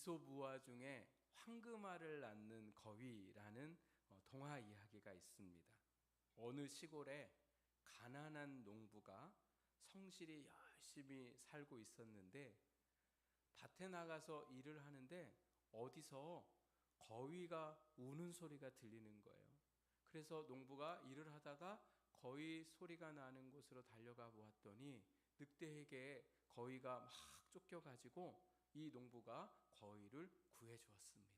이솝우화 중에 황금알을 낳는 거위라는 동화 이야기가 있습니다. 어느 시골에 가난한 농부가 성실히 열심히 살고 있었는데 밭에 나가서 일을 하는데 어디서 거위가 우는 소리가 들리는 거예요. 그래서 농부가 일을 하다가 거위 소리가 나는 곳으로 달려가 보았더니 늑대에게 거위가 막 쫓겨가지고 이 농부가 거위를 구해 주었습니다.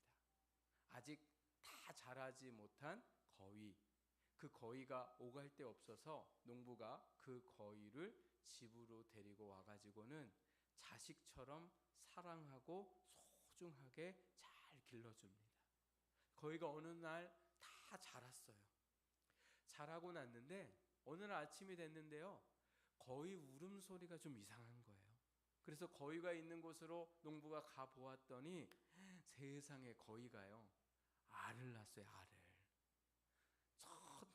아직 다 자라지 못한 거위, 그 거위가 오갈 데 없어서 농부가 그 거위를 집으로 데리고 와가지고는 자식처럼 사랑하고 소중하게 잘 길러줍니다. 거위가 어느 날 다 자랐어요. 자라고 났는데 어느 날 아침이 됐는데요, 거위 울음소리가 좀 이상한 거예요. 그래서 거위가 있는 곳으로 농부가 가 보았더니 세상에 거위가요, 알을 낳았어요. 알을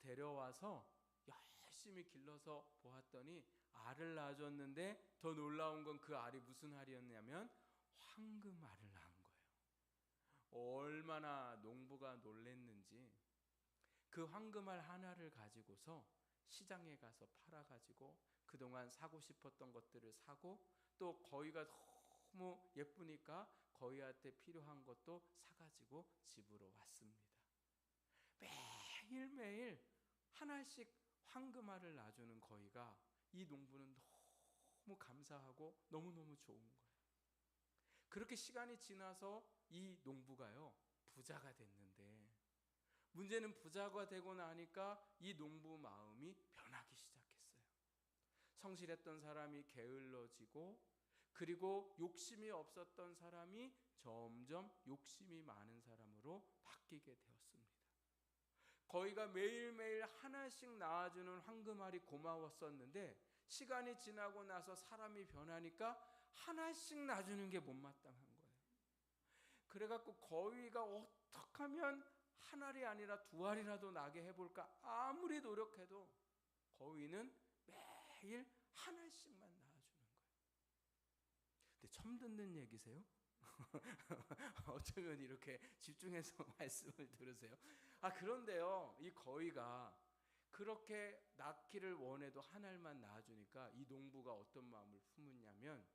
데려와서 열심히 길러서 보았더니 알을 낳아줬는데 더 놀라운 건 그 알이 무슨 알이었냐면 황금알을 낳은 거예요. 얼마나 농부가 놀랬는지 그 황금알 하나를 가지고서 시장에 가서 팔아가지고 그동안 사고 싶었던 것들을 사고, 또 거위가 너무 예쁘니까 거위한테 필요한 것도 사가지고 집으로 왔습니다. 매일매일 하나씩 황금알을 놔주는 거위가 이 농부는 너무 감사하고 너무너무 좋은 거예요. 그렇게 시간이 지나서 이 농부가요, 부자가 됐는데 문제는 부자가 되고 나니까 이 농부 마음이 변하기 시작했어요. 성실했던 사람이 게을러지고, 그리고 욕심이 없었던 사람이 점점 욕심이 많은 사람으로 바뀌게 되었습니다. 거위가 매일매일 하나씩 낳아주는 황금알이 고마웠었는데 시간이 지나고 나서 사람이 변하니까 하나씩 낳아주는 게 못마땅한 거예요. 그래갖고 거위가 어떻게 하면 한 알이 아니라 두 알이라도 나게 해볼까 아무리 노력해도 거위는 매일 하나씩만 낳아주는 거예요. 근데 처음 듣는 얘기세요? 어쩌면 이렇게 집중해서 말씀을 들으세요? 그런데요, 이 거위가 그렇게 낳기를 원해도 한 알만 낳아주니까 이 농부가 어떤 마음을 품었냐면,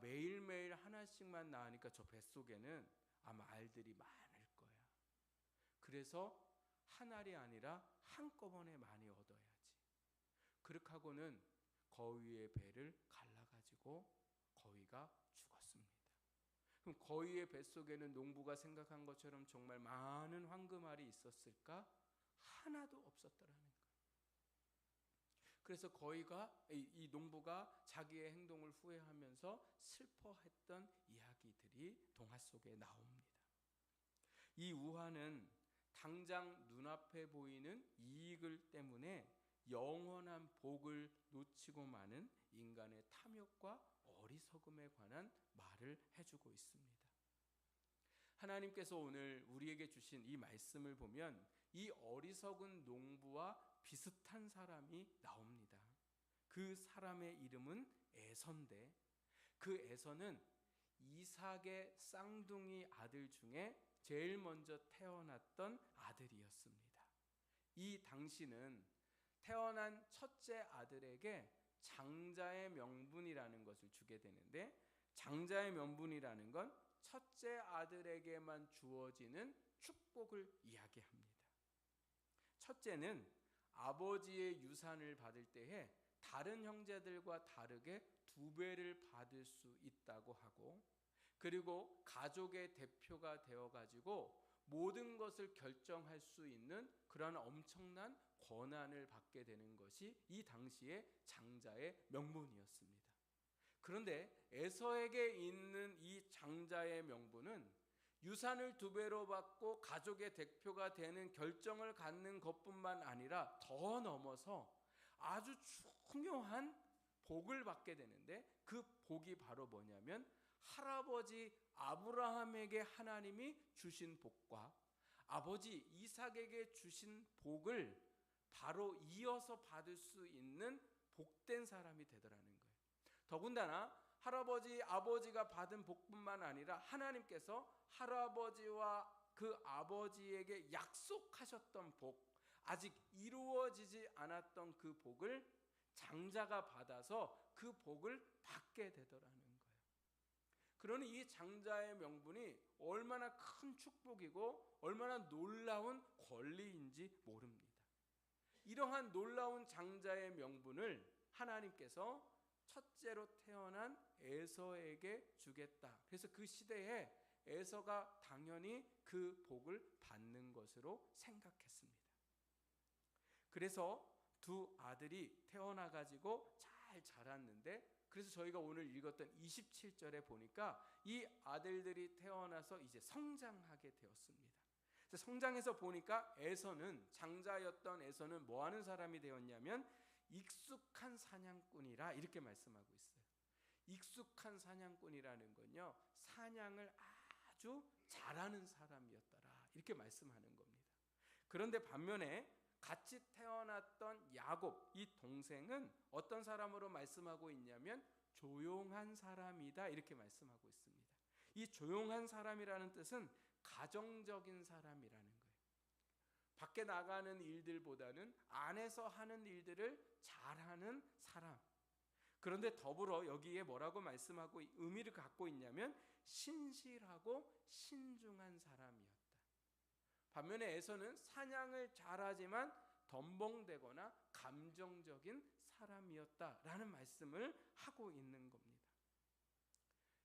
매일매일 하나씩만 낳으니까 저 뱃속에는 아마 알들이 많을 거야. 그래서 한 알이 아니라 한꺼번에 많이 얻어야지. 그렇게 하고는 거위의 배를 갈라가지고 거위가 죽었습니다. 그럼 거위의 뱃속에는 농부가 생각한 것처럼 정말 많은 황금알이 있었을까? 하나도 없었더라는 거예요. 그래서 거위가, 이 농부가 자기의 행동을 후회하면서 슬퍼했던 이야기들이 동화 속에 나옵니다. 이 우화는 당장 눈앞에 보이는 이익을 때문에 영원한 복을 놓치고 마는 인간의 탐욕과 어리석음에 관한 말을 해주고 있습니다. 하나님께서 오늘 우리에게 주신 이 말씀을 보면 이 어리석은 농부와 비슷한 사람이 나옵니다. 그 사람의 이름은 에서인데, 그 에서는 이삭의 쌍둥이 아들 중에 제일 먼저 태어났던 아들이었습니다. 이 당시는 태어난 첫째 아들에게 장자의 명분이라는 것을 주게 되는데, 장자의 명분이라는 건 첫째 아들에게만 주어지는 축복을 이야기합니다. 첫째는 아버지의 유산을 받을 때에 다른 형제들과 다르게 2배를 받을 수 있다고 하고, 그리고 가족의 대표가 되어가지고 모든 것을 결정할 수 있는 그런 엄청난 권한을 받게 되는 것이 이 당시의 장자의 명분이었습니다. 그런데 에서에게 있는 이 장자의 명분은 유산을 2배로 받고 가족의 대표가 되는 결정을 갖는 것뿐만 아니라 더 넘어서 아주 중요한 복을 받게 되는데, 그 복이 바로 뭐냐면 할아버지 아브라함에게 하나님이 주신 복과 아버지 이삭에게 주신 복을 바로 이어서 받을 수 있는 복된 사람이 되더라는 거예요. 더군다나 할아버지, 아버지가 받은 복뿐만 아니라 하나님께서 할아버지와 그 아버지에게 약속하셨던 복, 아직 이루어지지 않았던 그 복을 장자가 받아서 그 복을 받게 되더라는 거예요. 그러니 이 장자의 명분이 얼마나 큰 축복이고 얼마나 놀라운 권리인지 모릅니다. 이러한 놀라운 장자의 명분을 하나님께서 첫째로 태어난 에서에게 주겠다. 그래서 그 시대에 에서가 당연히 그 복을 받는 것으로 생각했습니다. 그래서 두 아들이 태어나 가지고 잘 자랐는데, 그래서 저희가 오늘 읽었던 27절에 보니까 이 아들들이 태어나서 이제 성장하게 되었습니다. 성장해서 보니까 에서는, 장자였던 에서는 뭐 하는 사람이 되었냐면 익숙한 사냥꾼이라 이렇게 말씀하고 있어요. 익숙한 사냥꾼이라는 건요, 사냥을 아주 잘하는 사람이었더라 이렇게 말씀하는 겁니다. 그런데 반면에 같이 태어났던 야곱, 이 동생은 어떤 사람으로 말씀하고 있냐면 조용한 사람이다 이렇게 말씀하고 있습니다. 이 조용한 사람이라는 뜻은 가정적인 사람이라는 거예요. 밖에 나가는 일들보다는 안에서 하는 일들을 잘하는 사람. 그런데 더불어 여기에 뭐라고 말씀하고 의미를 갖고 있냐면 신실하고 신중한 사람이었다. 반면에 에서는 사냥을 잘하지만 덤벙대거나 감정적인 사람이었다라는 말씀을 하고 있는 겁니다.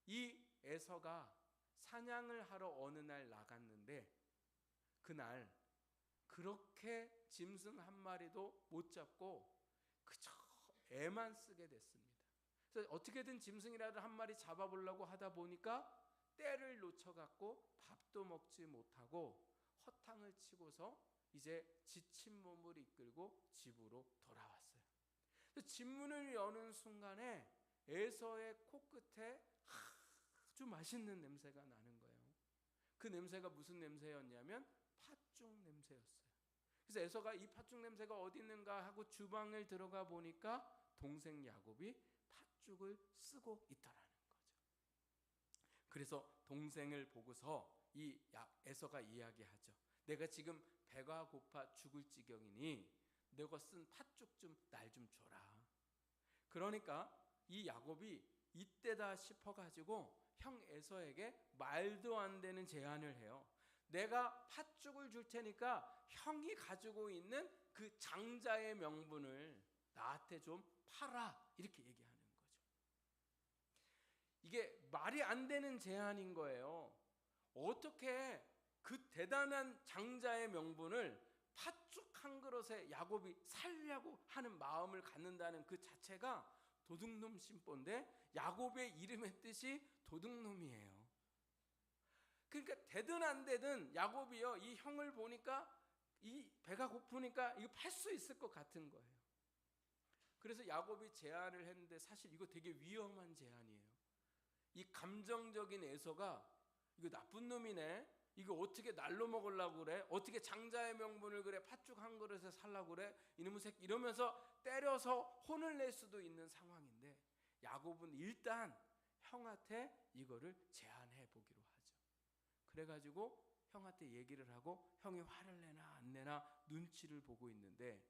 이 에서가 사냥을 하러 어느 날 나갔는데 그날 그렇게 짐승 한 마리도 못 잡고 그저 애만 쓰게 됐습니다. 그래서 어떻게든 짐승이라도 한 마리 잡아보려고 하다 보니까 때를 놓쳐갖고 밥도 먹지 못하고 허탕을 치고서 이제 지친 몸을 이끌고 집으로 돌아왔어요. 집 문을 여는 순간에 에서의 코끝에 아주 맛있는 냄새가 나는 거예요. 그 냄새가 무슨 냄새였냐면 팥죽 냄새였어요. 그래서 에서가 이 팥죽 냄새가 어디 있는가 하고 주방을 들어가 보니까 동생 야곱이 팥죽을 쓰고 있다라는 거죠. 그래서 동생을 보고서 이 에서가 이야기하죠. 내가 지금 배가 고파 죽을 지경이니 너가 쓴 팥죽 좀 날 좀 줘라. 그러니까 이 야곱이 이때다 싶어가지고 형 에서에게 말도 안 되는 제안을 해요. 내가 팥죽을 줄 테니까 형이 가지고 있는 그 장자의 명분을 나한테 좀 팔아 이렇게 얘기하는 거죠. 이게 말이 안 되는 제안인 거예요. 어떻게 그 대단한 장자의 명분을 팥죽 한 그릇에 야곱이 살려고 하는 마음을 갖는다는 그 자체가 도둑놈 심보인데 야곱의 이름의 뜻이 도둑놈이에요. 그러니까 되든 안 되든 야곱이요, 이 형을 보니까 이 배가 고프니까 이거 팔 수 있을 것 같은 거예요. 그래서 야곱이 제안을 했는데 사실 이거 되게 위험한 제안이에요. 이 감정적인 에서가 이거 나쁜 놈이네, 이거 어떻게 날로 먹으려고 그래, 어떻게 장자의 명분을 그래 팥죽 한 그릇에 살라고 그래 이놈의 새끼 이러면서 때려서 혼을 낼 수도 있는 상황인데 야곱은 일단 형한테 이거를 제안해 보기로 하죠. 그래가지고 형한테 얘기를 하고 형이 화를 내나 안 내나 눈치를 보고 있는데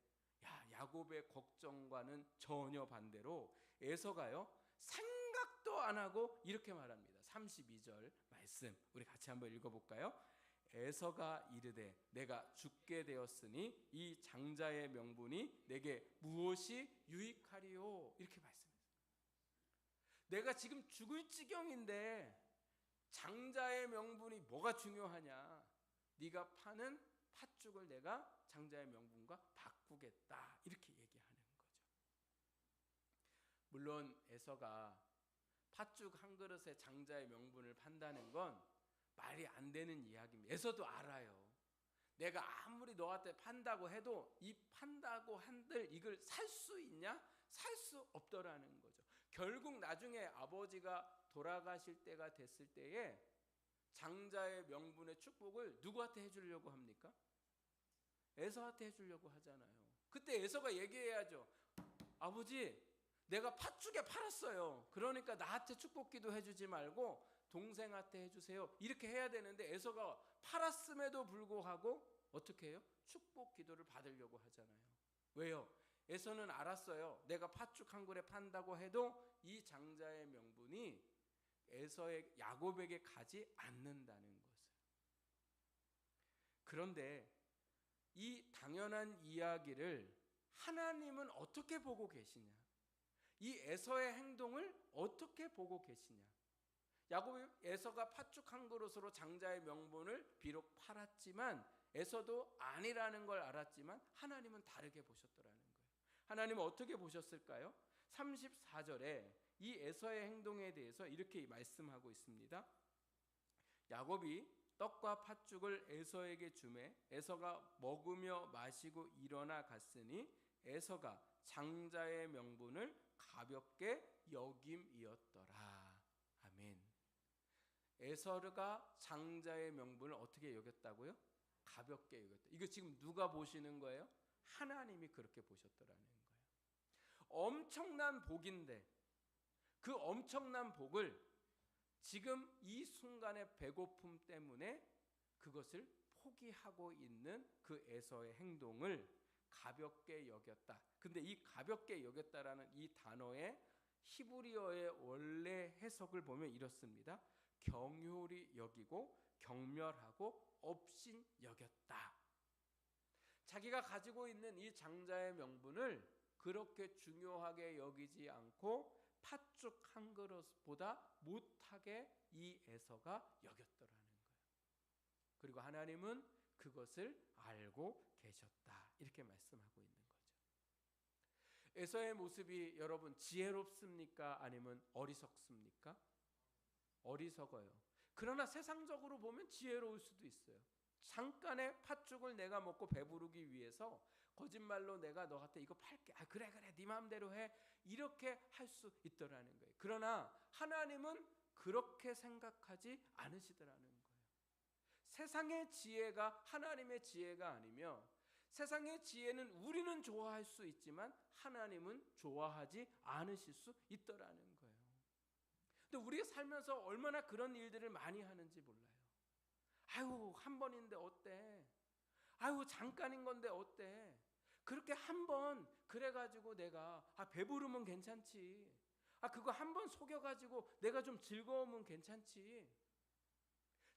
야곱의 걱정과는 전혀 반대로 에서가요 생각도 안 하고 이렇게 말합니다. 32절 말씀 우리 같이 한번 읽어볼까요? 에서가 이르되 내가 죽게 되었으니 이 장자의 명분이 내게 무엇이 유익하리요 이렇게 말씀했어요. 내가 지금 죽을 지경인데 장자의 명분이 뭐가 중요하냐, 네가 파는 팥죽을 내가 장자의 명분과 바꾸겠다 이렇게 얘기하는 거죠. 물론 에서가 팥죽 한 그릇에 장자의 명분을 판다는 건 말이 안 되는 이야기입니다. 에서도 알아요. 내가 아무리 너한테 판다고 해도 이 판다고 한들 이걸 살 수 있냐? 살 수 없더라는 거죠. 결국 나중에 아버지가 돌아가실 때가 됐을 때에 장자의 명분의 축복을 누구한테 해주려고 합니까? 에서한테 해주려고 하잖아요. 그때 에서가 얘기해야죠. 아버지, 내가 팥죽에 팔았어요. 그러니까 나한테 축복기도 해주지 말고 동생한테 해주세요. 이렇게 해야 되는데 에서가 팔았음에도 불구하고 어떻게 해요? 축복 기도를 받으려고 하잖아요. 왜요? 에서는 알았어요. 내가 팥죽 한 그릇 판다고 해도 이 장자의 명분이 에서의 야곱에게 가지 않는다는 것을. 그런데 이 당연한 이야기를 하나님은 어떻게 보고 계시냐? 이 에서의 행동을 어떻게 보고 계시냐? 야곱이 에서가 팥죽 한 그릇으로 장자의 명분을 비록 팔았지만 에서도 아니라는 걸 알았지만 하나님은 다르게 보셨더라는 거예요. 하나님은 어떻게 보셨을까요? 34절에 이 에서의 행동에 대해서 이렇게 말씀하고 있습니다. 야곱이 떡과 팥죽을 에서에게 주매 에서가 먹으며 마시고 일어나 갔으니 에서가 장자의 명분을 가볍게 여김이었더라. 아멘. 에서가 장자의 명분을 어떻게 여겼다고요? 가볍게 여겼다. 이거 지금 누가 보시는 거예요? 하나님이 그렇게 보셨더라는 거예요. 엄청난 복인데 그 엄청난 복을 지금 이 순간의 배고픔 때문에 그것을 포기하고 있는 그 에서의 행동을 가볍게 여겼다. 근데 이 가볍게 여겼다라는 이 단어의 히브리어의 원래 해석을 보면 이렇습니다. 경홀히 여기고 경멸하고 업신 여겼다. 자기가 가지고 있는 이 장자의 명분을 그렇게 중요하게 여기지 않고 팥죽 한 그릇보다 못하게 이 에서가 여겼더라는 거예요. 그리고 하나님은 그것을 알고 계셨다. 이렇게 말씀하고 있는 거죠. 에서의 모습이 여러분 지혜롭습니까? 아니면 어리석습니까? 어리석어요. 그러나 세상적으로 보면 지혜로울 수도 있어요. 잠깐의 팥죽을 내가 먹고 배부르기 위해서 거짓말로 내가 너한테 이거 팔게. 그래 네 마음대로 해. 이렇게 할 수 있더라는 거예요. 그러나 하나님은 그렇게 생각하지 않으시더라는 거예요. 세상의 지혜가 하나님의 지혜가 아니며 세상의 지혜는 우리는 좋아할 수 있지만 하나님은 좋아하지 않으실 수 있더라는 거예요. 근데 우리가 살면서 얼마나 그런 일들을 많이 하는지 몰라요. 아유, 한 번인데 어때? 아유, 잠깐인 건데 어때? 그렇게 한 번 그래가지고 내가 배부르면 괜찮지. 그거 한 번 속여가지고 내가 좀 즐거우면 괜찮지.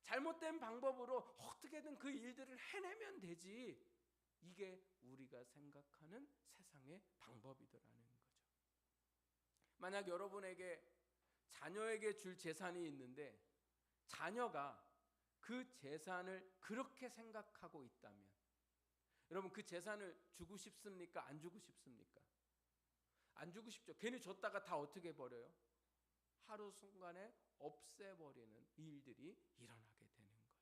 잘못된 방법으로 어떻게든 그 일들을 해내면 되지. 이게 우리가 생각하는 세상의 방법이더라는 거죠. 만약 여러분에게 자녀에게 줄 재산이 있는데 자녀가 그 재산을 그렇게 생각하고 있다면 여러분 그 재산을 주고 싶습니까? 안 주고 싶습니까? 안 주고 싶죠. 괜히 줬다가 다 어떻게 버려요? 하루 순간에 없애버리는 일들이 일어나게 되는 거죠.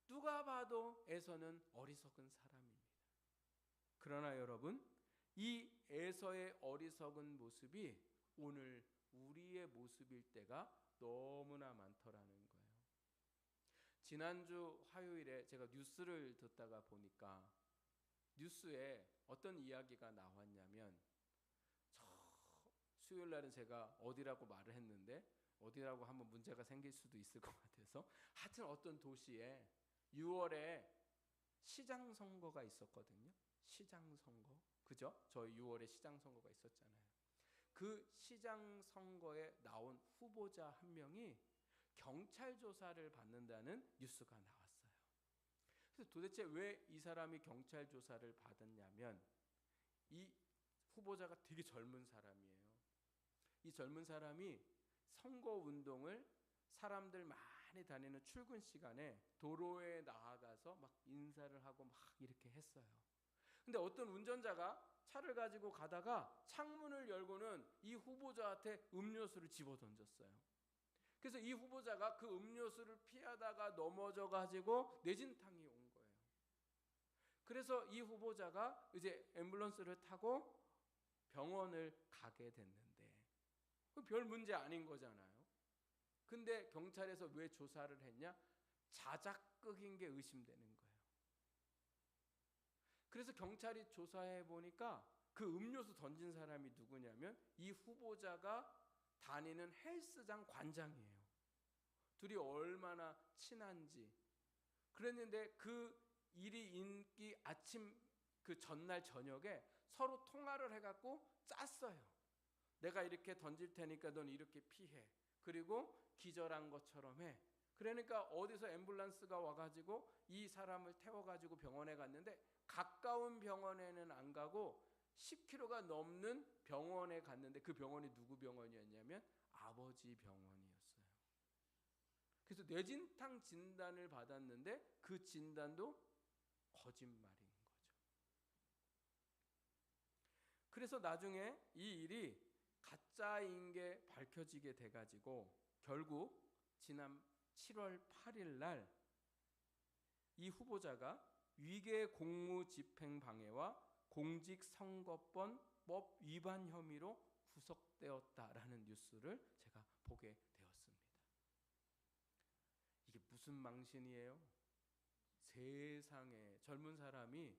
누가 봐도 에서는 어리석은 사람입니다. 그러나 여러분 이 에서의 어리석은 모습이 오늘 우리의 모습일 때가 너무나 많더라는 거예요. 지난주 화요일에 제가 뉴스를 듣다가 보니까 뉴스에 어떤 이야기가 나왔냐면 수요일 날은 제가 어디라고 말을 했는데 어디라고 하면 문제가 생길 수도 있을 것 같아서 하여튼 어떤 도시에 6월에 시장 선거가 있었거든요. 시장 선거. 그죠? 저희 6월에 시장 선거가 있었잖아요. 그 시장 선거에 나온 후보자 한 명이 경찰 조사를 받는다는 뉴스가 나왔어요. 그래서 도대체 왜 이 사람이 경찰 조사를 받았냐면 이 후보자가 되게 젊은 사람이에요. 이 젊은 사람이 선거 운동을 사람들 많이 다니는 출근 시간에 도로에 나가서 막 인사를 하고 막 이렇게 했어요. 근데 어떤 운전자가 차를 가지고 가다가 창문을 열고는 이 후보자한테 음료수를 집어 던졌어요. 그래서 이 후보자가 그 음료수를 피하다가 넘어져 가지고 뇌진탕이 온 거예요. 그래서 이 후보자가 이제 앰뷸런스를 타고 병원을 가게 됐는데 별 문제 아닌 거잖아요. 근데 경찰에서 왜 조사를 했냐? 자작극인 게 의심되는 거예요. 그래서 경찰이 조사해 보니까 그 음료수 던진 사람이 누구냐면 이 후보자가 다니는 헬스장 관장이에요. 둘이 얼마나 친한지. 그랬는데 그 일이 있기 아침 그 전날 저녁에 서로 통화를 해갖고 짰어요. 내가 이렇게 던질 테니까 넌 이렇게 피해. 그리고 기절한 것처럼 해. 그러니까 어디서 앰뷸런스가 와가지고 이 사람을 태워가지고 병원에 갔는데 가까운 병원에는 안 가고 10km가 넘는 병원에 갔는데 그 병원이 누구 병원이었냐면 아버지 병원이었어요. 그래서 뇌진탕 진단을 받았는데 그 진단도 거짓말인 거죠. 그래서 나중에 이 일이 가짜인 게 밝혀지게 돼가지고 결국 지난 7월 8일 날 이 후보자가 위계 공무집행 방해와 공직선거법 위반 혐의로 구속되었다라는 뉴스를 제가 보게 되었습니다. 이게 무슨 망신이에요? 세상에 젊은 사람이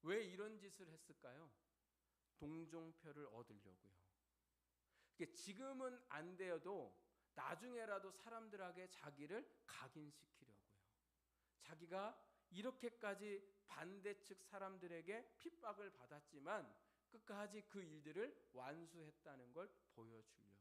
왜 이런 짓을 했을까요? 동정표를 얻으려고요. 지금은 안 되어도 나중에라도 사람들에게 자기를 각인시키려고요. 자기가 이렇게까지 반대측 사람들에게 핍박을 받았지만 끝까지 그 일들을 완수했다는 걸 보여주려고요.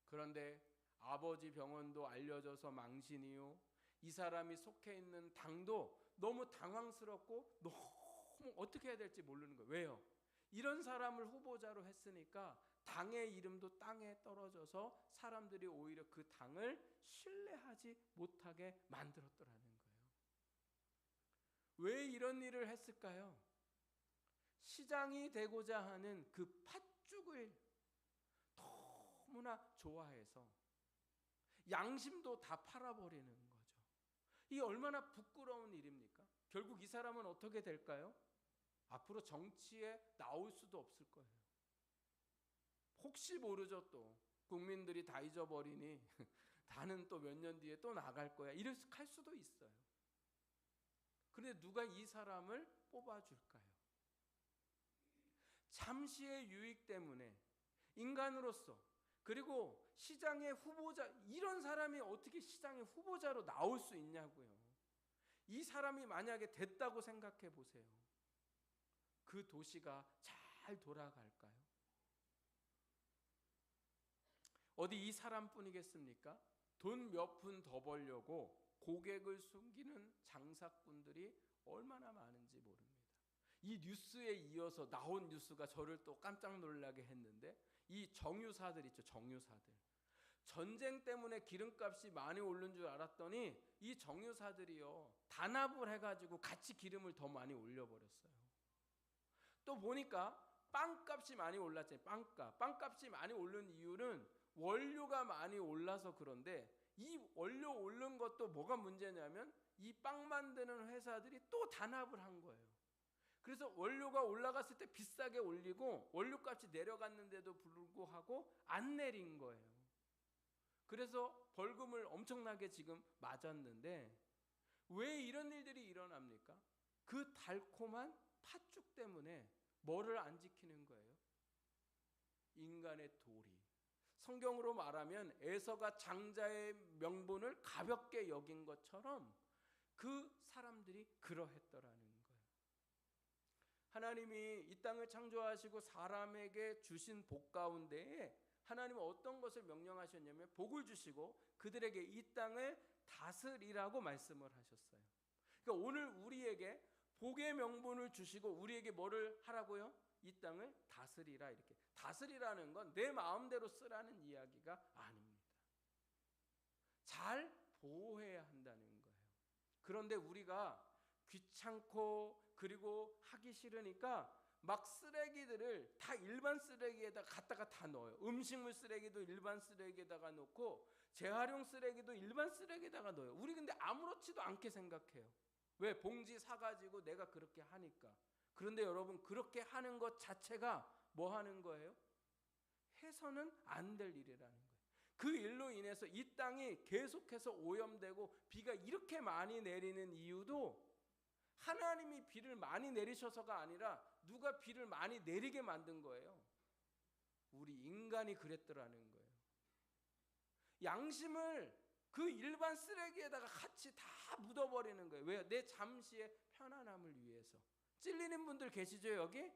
그런데 아버지 병원도 알려져서 망신이요. 이 사람이 속해 있는 당도 너무 당황스럽고 너무 어떻게 해야 될지 모르는 거예요. 왜요? 이런 사람을 후보자로 했으니까 당의 이름도 땅에 떨어져서 사람들이 오히려 그 당을 신뢰하지 못하게 만들었더라는 거예요. 왜 이런 일을 했을까요? 시장이 되고자 하는 그 팥죽을 너무나 좋아해서 양심도 다 팔아버리는 거죠. 이게 얼마나 부끄러운 일입니까? 결국 이 사람은 어떻게 될까요? 앞으로 정치에 나올 수도 없을 거예요. 혹시 모르죠. 또 국민들이 다 잊어버리니 나는 또 몇 년 뒤에 또 나갈 거야 이렇게 할 수도 있어요. 그런데 누가 이 사람을 뽑아줄까요? 잠시의 유익 때문에 인간으로서 그리고 시장의 후보자 이런 사람이 어떻게 시장의 후보자로 나올 수 있냐고요. 이 사람이 만약에 됐다고 생각해 보세요. 그 도시가 잘 돌아갈까요? 어디 이 사람뿐이겠습니까? 돈 몇 푼 더 벌려고 고객을 숨기는 장사꾼들이 얼마나 많은지 모릅니다. 이 뉴스에 이어서 나온 뉴스가 저를 또 깜짝 놀라게 했는데 이 정유사들 있죠. 정유사들. 전쟁 때문에 기름값이 많이 오른 줄 알았더니 이 정유사들이요. 단합을 해가지고 같이 기름을 더 많이 올려버렸어요. 또 보니까 빵값이 많이 올랐잖아요. 빵값이 많이 오른 이유는 원료가 많이 올라서 그런데 이 원료 오른 것도 뭐가 문제냐면 이 빵 만드는 회사들이 또 단합을 한 거예요. 그래서 원료가 올라갔을 때 비싸게 올리고 원료값이 내려갔는데도 불구하고 안 내린 거예요. 그래서 벌금을 엄청나게 지금 맞았는데 왜 이런 일들이 일어납니까? 그 달콤한 팥죽 때문에 뭐를 안 지키는 거예요? 인간의 도리. 성경으로 말하면 에서가 장자의 명분을 가볍게 여긴 것처럼 그 사람들이 그러했더라는 거예요. 하나님이 이 땅을 창조하시고 사람에게 주신 복 가운데에 하나님은 어떤 것을 명령하셨냐면 복을 주시고 그들에게 이 땅을 다스리라고 말씀을 하셨어요. 그러니까 오늘 우리에게 복의 명분을 주시고 우리에게 뭐를 하라고요? 이 땅을 다스리라. 이렇게 다스리라는 건 내 마음대로 쓰라는 이야기가 아닙니다. 잘 보호해야 한다는 거예요. 그런데 우리가 귀찮고 그리고 하기 싫으니까 막 쓰레기들을 다 일반 쓰레기에다 갖다가 다 넣어요. 음식물 쓰레기도 일반 쓰레기에다가 넣고 재활용 쓰레기도 일반 쓰레기에다가 넣어요. 우리 근데 아무렇지도 않게 생각해요. 왜? 봉지 사가지고 내가 그렇게 하니까. 그런데 여러분 그렇게 하는 것 자체가 뭐 하는 거예요? 해서는 안 될 일이라는 거예요. 그 일로 인해서 이 땅이 계속해서 오염되고 비가 이렇게 많이 내리는 이유도 하나님이 비를 많이 내리셔서가 아니라 누가 비를 많이 내리게 만든 거예요? 우리 인간이 그랬더라는 거예요. 양심을 그 일반 쓰레기에다가 같이 다 묻어버리는 거예요. 왜요? 내 잠시의 편안함을 위해서. 찔리는 분들 계시죠, 여기?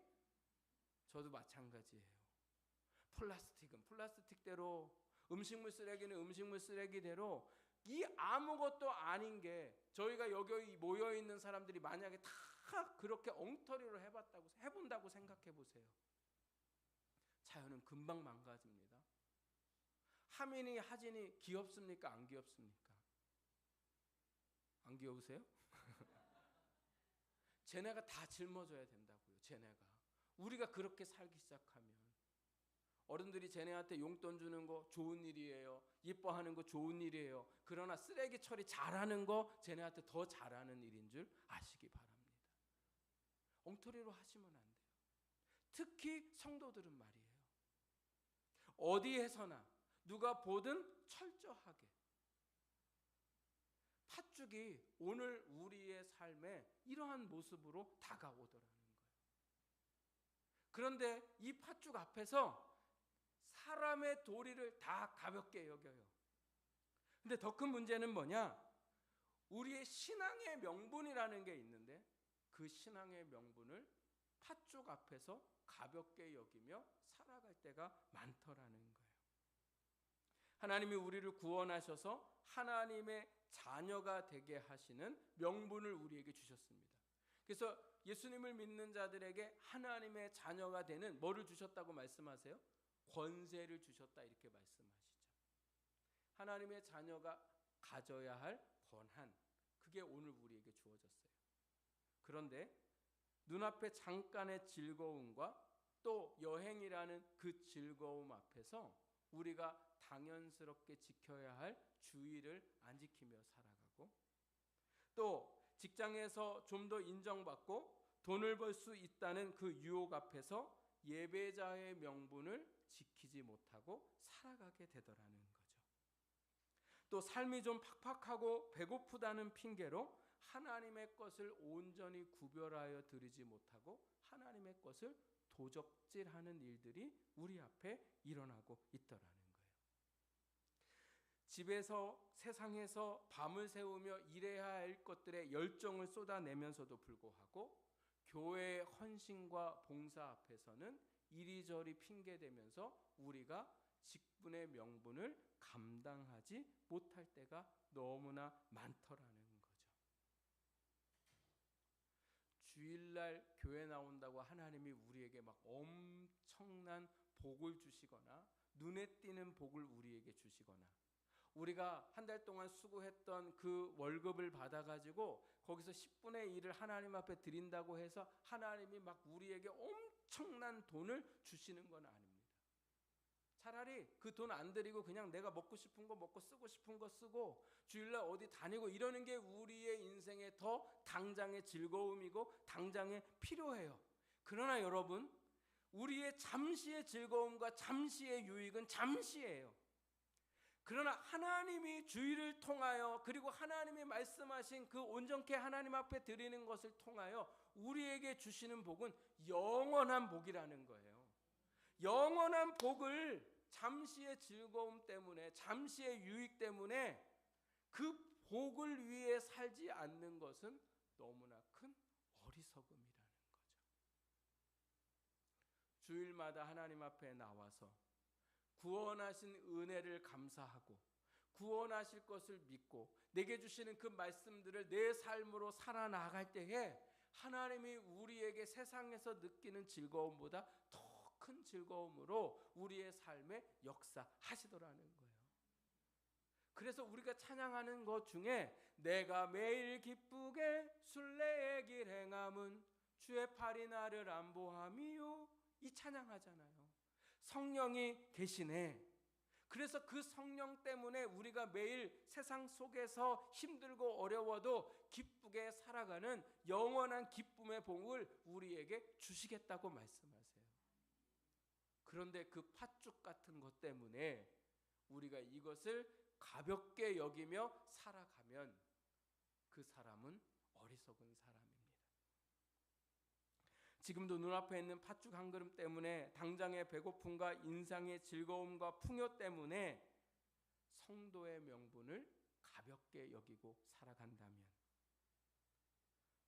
저도 마찬가지예요. 플라스틱은 플라스틱대로, 음식물 쓰레기는 음식물 쓰레기대로, 이 아무것도 아닌 게 저희가 여기 모여 있는 사람들이 만약에 다 그렇게 엉터리로 해본다고 생각해 보세요. 자연은 금방 망가집니다. 하민이 하진이 귀엽습니까? 안 귀엽습니까? 안 귀여우세요? 쟤네가 다 짊어져야 된다고요. 쟤네가. 우리가 그렇게 살기 시작하면 어른들이 쟤네한테 용돈 주는 거 좋은 일이에요. 예뻐하는 거 좋은 일이에요. 그러나 쓰레기 처리 잘하는 거 쟤네한테 더 잘하는 일인 줄 아시기 바랍니다. 엉터리로 하시면 안 돼요. 특히 성도들은 말이에요. 어디에서나 누가 보든 철저하게. 팥죽이 오늘 우리의 삶에 이러한 모습으로 다가오더라는 거예요. 그런데 이 팥죽 앞에서 사람의 도리를 다 가볍게 여겨요. 근데 더 큰 문제는 뭐냐? 우리의 신앙의 명분이라는 게 있는데 그 신앙의 명분을 팥죽 앞에서 가볍게 여기며 살아갈 때가 많더라는 거예요. 하나님이 우리를 구원하셔서 하나님의 자녀가 되게 하시는 명분을 우리에게 주셨습니다. 그래서 예수님을 믿는 자들에게 하나님의 자녀가 되는 뭐를 주셨다고 말씀하세요? 권세를 주셨다 이렇게 말씀하시죠. 하나님의 자녀가 가져야 할 권한, 그게 오늘 우리에게 주어졌어요. 그런데 눈앞에 잠깐의 즐거움과 또 여행이라는 그 즐거움 앞에서 우리가 당연스럽게 지켜야 할 주의를 안 지키며 살아가고, 또 직장에서 좀 더 인정받고 돈을 벌 수 있다는 그 유혹 앞에서 예배자의 명분을 지키지 못하고 살아가게 되더라는 거죠. 또 삶이 좀 팍팍하고 배고프다는 핑계로 하나님의 것을 온전히 구별하여 드리지 못하고 하나님의 것을 도적질하는 일들이 우리 앞에 일어나고 있더라는 거예요. 집에서 세상에서 밤을 새우며 일해야 할 것들에 열정을 쏟아내면서도 불구하고 교회의 헌신과 봉사 앞에서는 이리저리 핑계대면서 우리가 직분의 명분을 감당하지 못할 때가 너무나 많더라는 거죠. 주일날 교회 나온다고 하나님이 우리에게 막 엄청난 복을 주시거나 눈에 띄는 복을 우리에게 주시거나, 우리가 한 달 동안 수고했던 그 월급을 받아가지고 거기서 10분의 1을 하나님 앞에 드린다고 해서 하나님이 막 우리에게 엄청난 돈을 주시는 건 아닙니다. 차라리 그 돈 안 드리고 그냥 내가 먹고 싶은 거 먹고 쓰고 싶은 거 쓰고 주일날 어디 다니고 이러는 게 우리의 인생에 더 당장의 즐거움이고 당장에 필요해요. 그러나 여러분, 우리의 잠시의 즐거움과 잠시의 유익은 잠시예요. 그러나 하나님이 주일을 통하여 그리고 하나님이 말씀하신 그 온전케 하나님 앞에 드리는 것을 통하여 우리에게 주시는 복은 영원한 복이라는 거예요. 영원한 복을 잠시의 즐거움 때문에, 잠시의 유익 때문에 그 복을 위해 살지 않는 것은 너무나 큰 어리석음이라는 거죠. 주일마다 하나님 앞에 나와서 구원하신 은혜를 감사하고 구원하실 것을 믿고 내게 주시는 그 말씀들을 내 삶으로 살아나갈 때에 하나님이 우리에게 세상에서 느끼는 즐거움보다 더 큰 즐거움으로 우리의 삶에 역사하시더라는 거예요. 그래서 우리가 찬양하는 것 중에 내가 매일 기쁘게 순례의 길 행함은 주의 팔이 나를 안보함이요, 이 찬양하잖아요. 성령이 계시네. 그래서 그 성령 때문에 우리가 매일 세상 속에서 힘들고 어려워도 기쁘게 살아가는 영원한 기쁨의 복을 우리에게 주시겠다고 말씀하세요. 그런데 그 팥죽 같은 것 때문에 우리가 이것을 가볍게 여기며 살아가면 그 사람은 어리석은 사람입니다. 지금도 눈앞에 있는 팥죽 한 그릇 때문에, 당장의 배고픔과 인상의 즐거움과 풍요 때문에 성도의 명분을 가볍게 여기고 살아간다면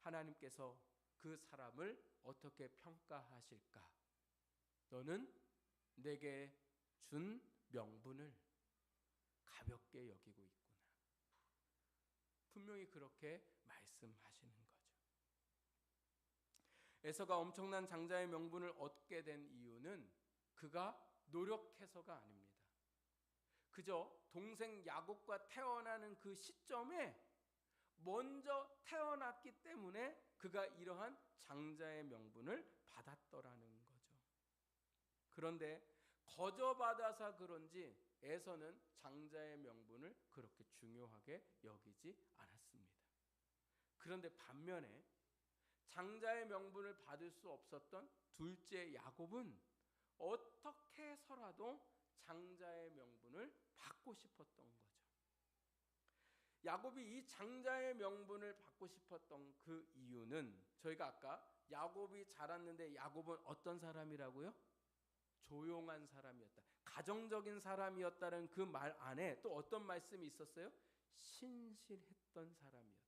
하나님께서 그 사람을 어떻게 평가하실까? 너는 내게 준 명분을 가볍게 여기고 있구나. 분명히 그렇게 말씀하시는 거죠. 에서가 엄청난 장자의 명분을 얻게 된 이유는 그가 노력해서가 아닙니다. 그저 동생 야곱과 태어나는 그 시점에 먼저 태어났기 때문에 그가 이러한 장자의 명분을 받았더라는 거죠. 그런데 거저 받아서 그런지 에서는 장자의 명분을 그렇게 중요하게 여기지 않았습니다. 그런데 반면에 장자의 명분을 받을 수 없었던 둘째 야곱은 어떻게 해서라도 장자의 명분을 받고 싶었던 거죠. 야곱이 이 장자의 명분을 받고 싶었던 그 이유는, 저희가 아까 야곱이 자랐는데 야곱은 어떤 사람이라고요? 조용한 사람이었다, 가정적인 사람이었다는 그 말 안에 또 어떤 말씀이 있었어요? 신실했던 사람이었다.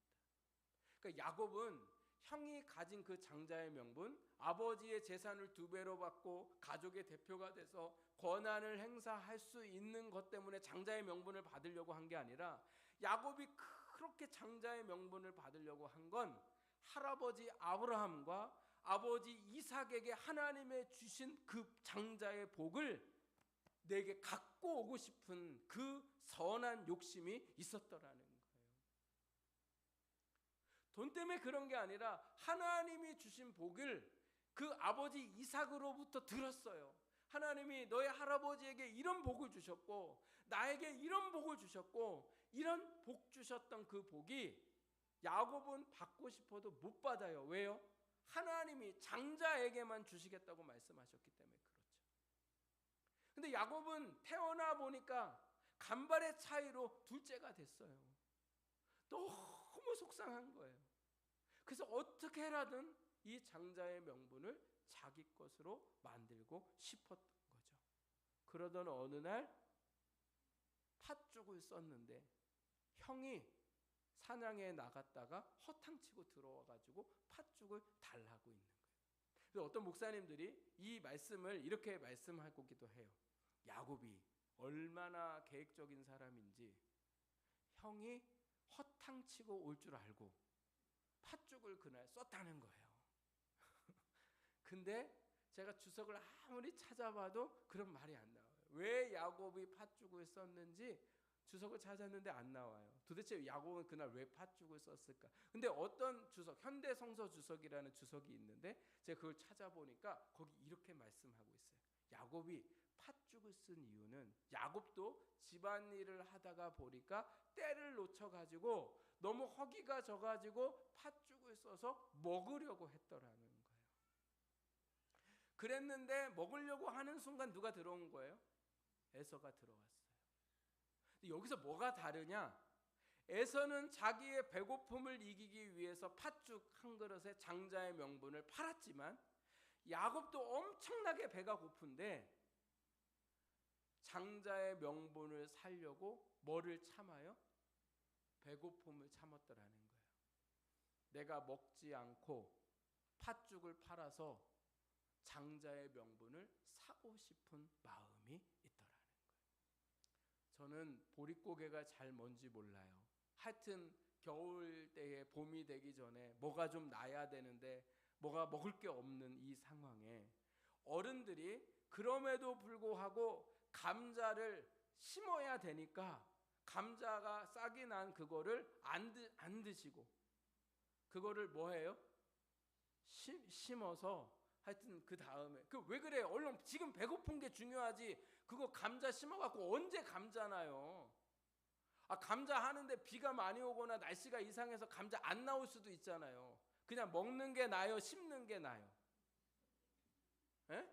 그러니까 야곱은 형이 가진 그 장자의 명분, 아버지의 재산을 2배로 받고 가족의 대표가 돼서 권한을 행사할 수 있는 것 때문에 장자의 명분을 받으려고 한 게 아니라, 야곱이 그렇게 장자의 명분을 받으려고 한 건 할아버지 아브라함과 아버지 이삭에게 하나님의 주신 그 장자의 복을 내게 갖고 오고 싶은 그 선한 욕심이 있었더라는 거예요. 돈 때문에 그런 게 아니라 하나님이 주신 복을 그 아버지 이삭으로부터 들었어요. 하나님이 너의 할아버지에게 이런 복을 주셨고 나에게 이런 복을 주셨고, 이런 복 주셨던 그 복이 야곱은 받고 싶어도 못 받아요. 왜요? 하나님이 장자에게만 주시겠다고 말씀하셨기 때문에 그렇죠. 근데 야곱은 태어나 보니까 간발의 차이로 둘째가 됐어요. 너무 속상한 거예요. 그래서 어떻게 해라든 이 장자의 명분을 자기 것으로 만들고 싶었던 거죠. 그러던 어느 날 팥죽을 썼는데 형이 사냥에 나갔다가 허탕치고 들어와가지고 팥죽을 달라고 있는 거예요. 그래서 어떤 목사님들이 이 말씀을 이렇게 말씀하기도 해요. 야곱이 얼마나 계획적인 사람인지 형이 허탕치고 올 줄 알고 팥죽을 그날 썼다는 거예요. 근데 제가 주석을 아무리 찾아봐도 그런 말이 안 나와요. 왜 야곱이 팥죽을 썼는지 주석을 찾았는데 안 나와요. 도대체 야곱은 그날 왜 팥죽을 썼을까? 근데 어떤 주석, 현대 성서 주석이라는 주석이 있는데 제가 그걸 찾아보니까 거기 이렇게 말씀하고 있어요. 야곱이 팥죽을 쓴 이유는 야곱도 집안일을 하다가 보니까 때를 놓쳐가지고 너무 허기가 져가지고 팥죽을 써서 먹으려고 했더라는 거예요. 그랬는데 먹으려고 하는 순간 누가 들어온 거예요? 에서가 들어왔어요. 여기서 뭐가 다르냐? 에서는 자기의 배고픔을 이기기 위해서 팥죽 한 그릇에 장자의 명분을 팔았지만 야곱도 엄청나게 배가 고픈데 장자의 명분을 살려고 뭐를 참아요? 배고픔을 참았더라는 거예요. 내가 먹지 않고 팥죽을 팔아서 장자의 명분을 사고 싶은 마음이 있더라는 거예요. 저는 보릿고개가 잘 뭔지 몰라요. 하여튼 겨울 때에 봄이 되기 전에 뭐가 좀 나야 되는데 뭐가 먹을 게 없는 이 상황에 어른들이 그럼에도 불구하고 감자를 심어야 되니까 감자가 싹이 난 그거를 안 드시고 그거를 뭐 해요? 심어서 하여튼 그 다음에 왜 그래? 얼른 지금 배고픈 게 중요하지. 그거 감자 심어갖고 언제 감자나요? 감자 하는데 비가 많이 오거나 날씨가 이상해서 감자 안 나올 수도 있잖아요. 그냥 먹는 게 나요? 심는 게 나요? 에?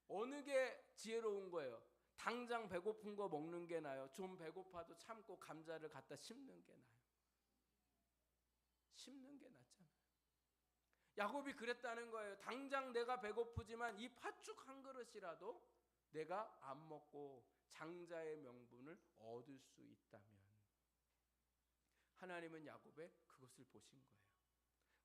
어느 게 지혜로운 거예요? 당장 배고픈 거 먹는 게 나요? 좀 배고파도 참고 감자를 갖다 심는 게 나요? 심는 게 낫잖아요. 야곱이 그랬다는 거예요. 당장 내가 배고프지만 이 팥죽 한 그릇이라도 내가 안 먹고 장자의 명분을 얻을 수 있다면. 하나님은 야곱의 그것을 보신 거예요.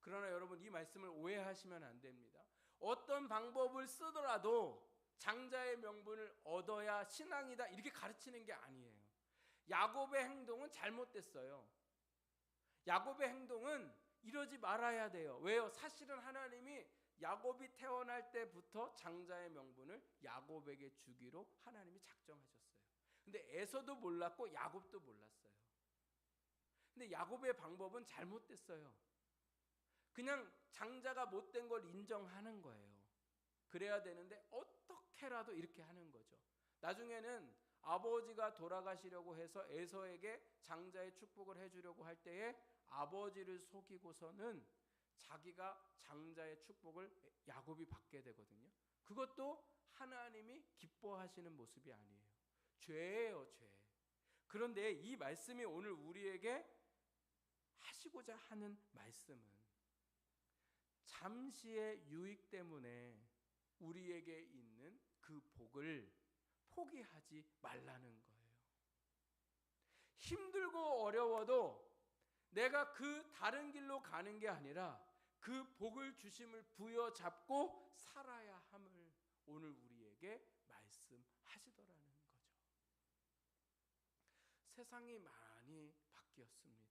그러나 여러분, 이 말씀을 오해하시면 안 됩니다. 어떤 방법을 쓰더라도 장자의 명분을 얻어야 신앙이다, 이렇게 가르치는 게 아니에요. 야곱의 행동은 잘못됐어요. 야곱의 행동은 이러지 말아야 돼요. 왜요? 사실은 하나님이 야곱이 태어날 때부터 장자의 명분을 야곱에게 주기로 하나님이 작정하셨어요. 근데 에서도 몰랐고 야곱도 몰랐어요. 근데 야곱의 방법은 잘못됐어요. 그냥 장자가 못된 걸 인정하는 거예요. 그래야 되는데 어떻게라도 이렇게 하는 거죠. 나중에는 아버지가 돌아가시려고 해서 에서에게 장자의 축복을 해주려고 할 때에 아버지를 속이고서는 자기가 장자의 축복을 야곱이 받게 되거든요. 그것도 하나님이 기뻐하시는 모습이 아니에요. 죄예요, 죄. 그런데 이 말씀이 오늘 우리에게 하시고자 하는 말씀은 잠시의 유익 때문에 우리에게 있는 그 복을 포기하지 말라는 거예요. 힘들고 어려워도 내가 그 다른 길로 가는 게 아니라 그 복을 주심을 부여잡고 살아야 함을 오늘 우리에게 말씀하시더라는 거죠. 세상이 많이 바뀌었습니다.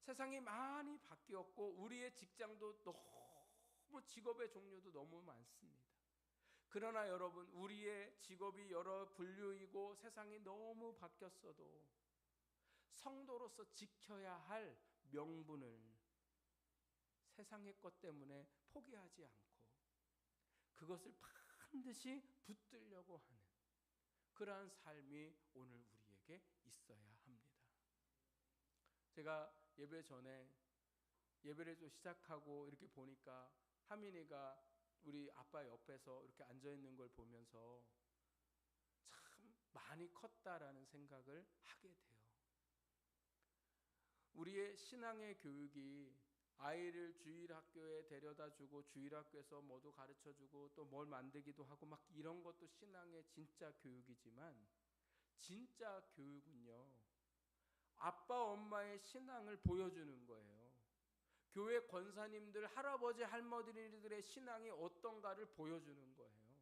세상이 많이 바뀌었고 우리의 직장도 너무, 직업의 종류도 너무 많습니다. 그러나 여러분, 우리의 직업이 여러 분류이고 세상이 너무 바뀌었어도 성도로서 지켜야 할 명분을 세상의 것 때문에 포기하지 않고 그것을 반드시 붙들려고 하는 그러한 삶이 오늘 우리에게 있어야 합니다. 제가 예배 전에 예배를 좀 시작하고 이렇게 보니까 하민이가 우리 아빠 옆에서 이렇게 앉아 있는 걸 보면서 참 많이 컸다라는 생각을 하게 돼요. 우리의 신앙의 교육이 아이를 주일학교에 데려다주고 주일학교에서 뭐도 가르쳐주고 또 뭘 만들기도 하고 막 이런 것도 신앙의 진짜 교육이지만, 진짜 교육은요, 아빠 엄마의 신앙을 보여주는 거예요. 교회 권사님들, 할아버지 할머니들의 신앙이 어떤가를 보여주는 거예요.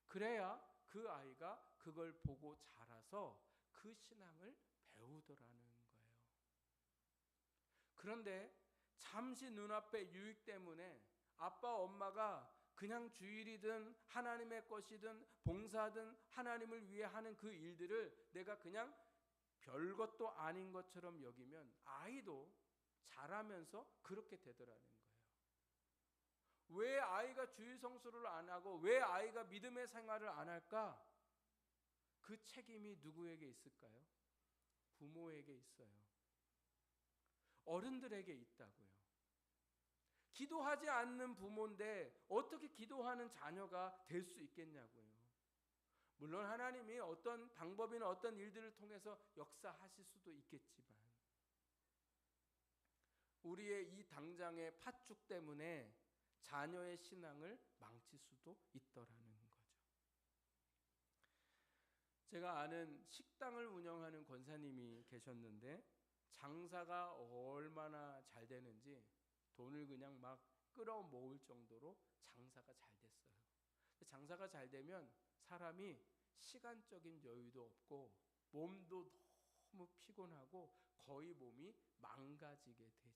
그래야 그 아이가 그걸 보고 자라서 그 신앙을 배우더라는 거예요. 그런데 잠시 눈앞의 유익 때문에 아빠 엄마가 그냥 주일이든 하나님의 것이든 봉사든 하나님을 위해 하는 그 일들을 내가 그냥 별것도 아닌 것처럼 여기면 아이도 자라면서 그렇게 되더라는 거예요. 왜 아이가 주일 성수를 안 하고 왜 아이가 믿음의 생활을 안 할까? 그 책임이 누구에게 있을까요? 부모에게 있어요. 어른들에게 있다고요. 기도하지 않는 부모인데 어떻게 기도하는 자녀가 될 수 있겠냐고요. 물론 하나님이 어떤 방법이나 어떤 일들을 통해서 역사하실 수도 있겠지만 우리의 이 당장의 팥죽 때문에 자녀의 신앙을 망칠 수도 있더라는 거죠. 제가 아는 식당을 운영하는 권사님이 계셨는데 장사가 얼마나 잘 되는지 돈을 그냥 막 끌어모을 정도로 장사가 잘 됐어요. 장사가 잘 되면 사람이 시간적인 여유도 없고 몸도 너무 피곤하고 거의 몸이 망가지게 되죠.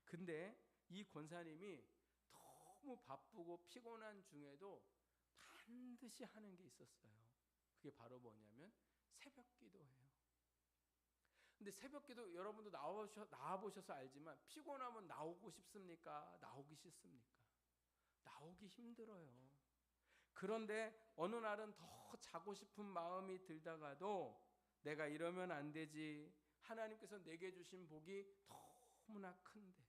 근데 이 권사님이 너무 바쁘고 피곤한 중에도 반드시 하는 게 있었어요. 그게 바로 뭐냐면 새벽 기도예요. 근데 새벽 기도 여러분도 나와보셔서 알지만 피곤하면 나오고 싶습니까? 나오기 싫습니까? 나오기 힘들어요. 그런데 어느 날은 더 자고 싶은 마음이 들다가도 내가 이러면 안 되지. 하나님께서 내게 주신 복이 너무나 큰데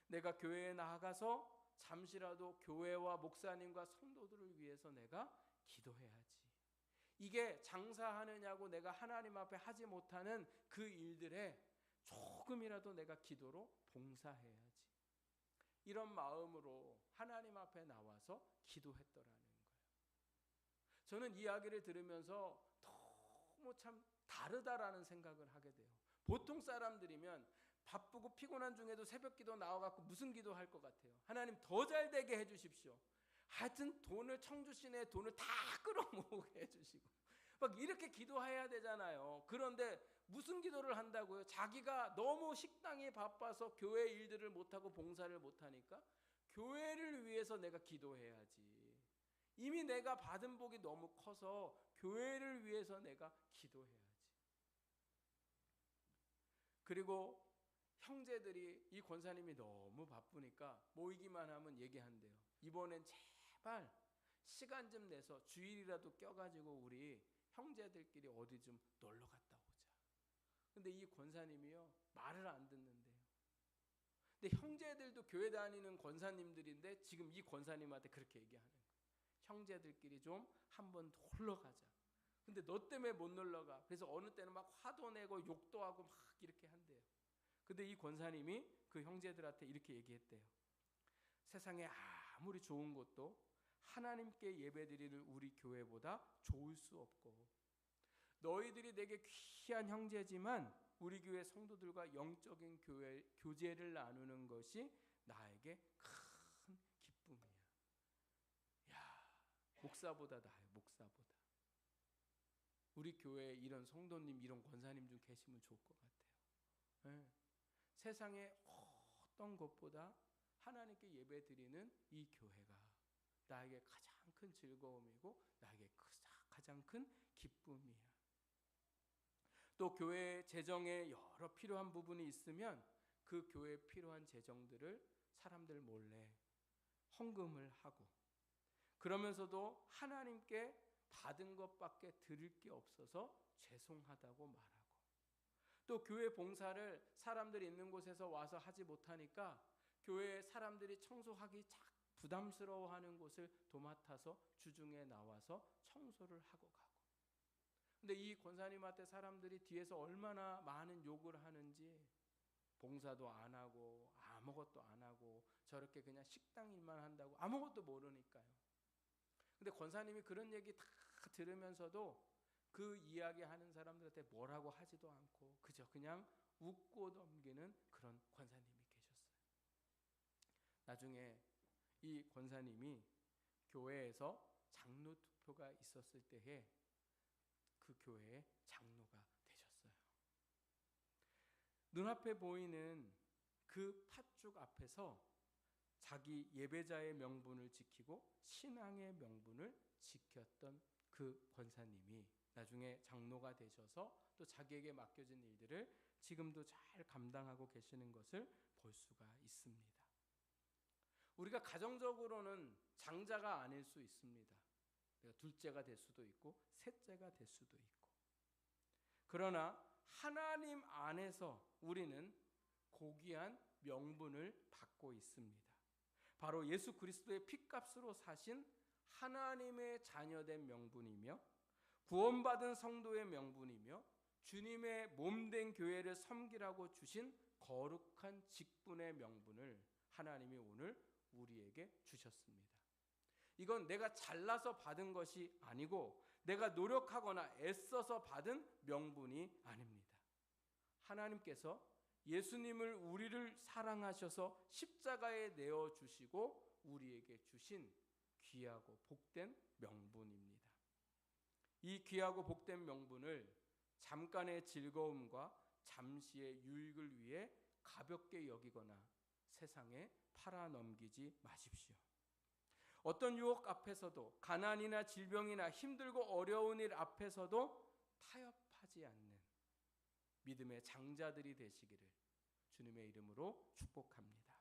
내가 교회에 나가서 잠시라도 교회와 목사님과 성도들을 위해서 내가 기도해야지. 이게 장사하느냐고 내가 하나님 앞에 하지 못하는 그 일들에 조금이라도 내가 기도로 봉사해야지. 이런 마음으로 하나님 앞에 나와서 기도했더라는 거예요. 저는 이 이야기를 들으면서 너무 참 다르다라는 생각을 하게 돼요. 보통 사람들이면 바쁘고 피곤한 중에도 새벽 기도 나와갖고 무슨 기도할 것 같아요? 하나님 더 잘 되게 해주십시오. 하여튼 돈을 청주시내 돈을 다 끌어모으게 해주시고 막 이렇게 기도해야 되잖아요. 그런데 무슨 기도를 한다고요? 자기가 너무 식당에 바빠서 교회 일들을 못하고 봉사를 못하니까 교회를 위해서 내가 기도해야지. 이미 내가 받은 복이 너무 커서 교회를 위해서 내가 기도해야지. 그리고 형제들이 이 권사님이 너무 바쁘니까 모이기만 하면 얘기한대요. 이번엔 제발 시간 좀 내서 주일이라도 껴가지고 우리 형제들끼리 어디 좀 놀러 갔다 오자. 근데 이 권사님이요 말을 안 듣는데요. 근데 형제들도 교회 다니는 권사님들인데 지금 이 권사님한테 그렇게 얘기하는 거예요. 형제들끼리 좀 한번 놀러 가자. 근데 너 때문에 못 놀러 가. 그래서 어느 때는 막 화도 내고 욕도 하고 막 이렇게 한대요. 근데 이 권사님이 그 형제들한테 이렇게 얘기했대요. 세상에 아무리 좋은 것도 하나님께 예배드리는 우리 교회보다 좋을 수 없고, 너희들이 내게 귀한 형제지만 우리 교회 성도들과 영적인 교제를 나누는 것이 나에게 큰 기쁨이야. 야, 목사보다 나아요. 목사보다. 우리 교회에 이런 성도님, 이런 권사님 좀 계시면 좋을 것 같아요. 네. 세상에 어떤 것보다 하나님께 예배드리는 이 교회가 나에게 가장 큰 즐거움이고 나에게 가장 큰 기쁨이야. 또 교회 재정에 여러 필요한 부분이 있으면 그 교회에 필요한 재정들을 사람들 몰래 헌금을 하고, 그러면서도 하나님께 받은 것밖에 드릴 게 없어서 죄송하다고 말하고, 또 교회 봉사를 사람들이 있는 곳에서 와서 하지 못하니까 교회 사람들이 청소하기 부담스러워하는 곳을 도맡아서 주중에 나와서 청소를 하고 가고. 근데 이 권사님한테 사람들이 뒤에서 얼마나 많은 욕을 하는지, 봉사도 안 하고 아무것도 안 하고 저렇게 그냥 식당 일만 한다고 아무것도 모르니까요. 근데 권사님이 그런 얘기 다 들으면서도 그 이야기하는 사람들한테 뭐라고 하지도 않고 그저 그냥 웃고 넘기는 그런 권사님이 계셨어요. 나중에 이 권사님이 교회에서 장로 투표가 있었을 때에 그 교회의 장로가 되셨어요. 눈앞에 보이는 그 팥죽 앞에서 자기 예배자의 명분을 지키고 신앙의 명분을 지켰던 그 권사님이 나중에 장로가 되셔서 또 자기에게 맡겨진 일들을 지금도 잘 감당하고 계시는 것을 볼 수가 있습니다. 우리가 가정적으로는 장자가 아닐 수 있습니다. 둘째가 될 수도 있고 셋째가 될 수도 있고, 그러나 하나님 안에서 우리는 고귀한 명분을 받고 있습니다. 바로 예수 그리스도의 피값으로 사신 하나님의 자녀된 명분이며, 구원받은 성도의 명분이며, 주님의 몸된 교회를 섬기라고 주신 거룩한 직분의 명분을 하나님이 오늘 우리에게 주셨습니다. 이건 내가 잘나서 받은 것이 아니고 내가 노력하거나 애써서 받은 명분이 아닙니다. 하나님께서 예수님을 우리를 사랑하셔서 십자가에 내어주시고 우리에게 주신 귀하고 복된 명분입니다. 이 귀하고 복된 명분을 잠깐의 즐거움과 잠시의 유익을 위해 가볍게 여기거나 세상에 팔아넘기지 마십시오. 어떤 유혹 앞에서도, 가난이나 질병이나 힘들고 어려운 일 앞에서도 타협하지 않는 믿음의 장자들이 되시기를 주님의 이름으로 축복합니다.